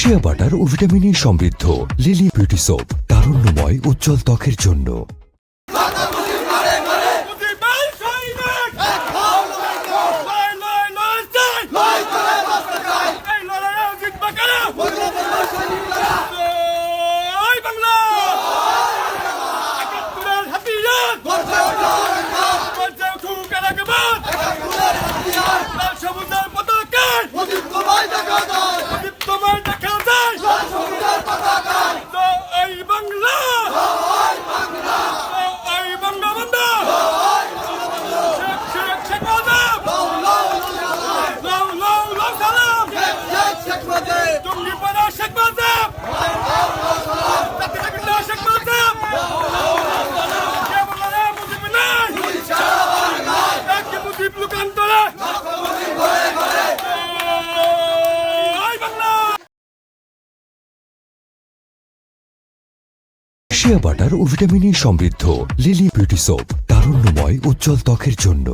Shea butter ও ভিটামিনে সমৃদ্ধ lily beauty soap, তারুণ্যময় উজ্জ্বল ত্বকের জন্য। শিয়া বাটার ও ভিটামিনে সমৃদ্ধ লিলি বিউটি সোপ, তারুণ্যময় উজ্জ্বল ত্বকের জন্য।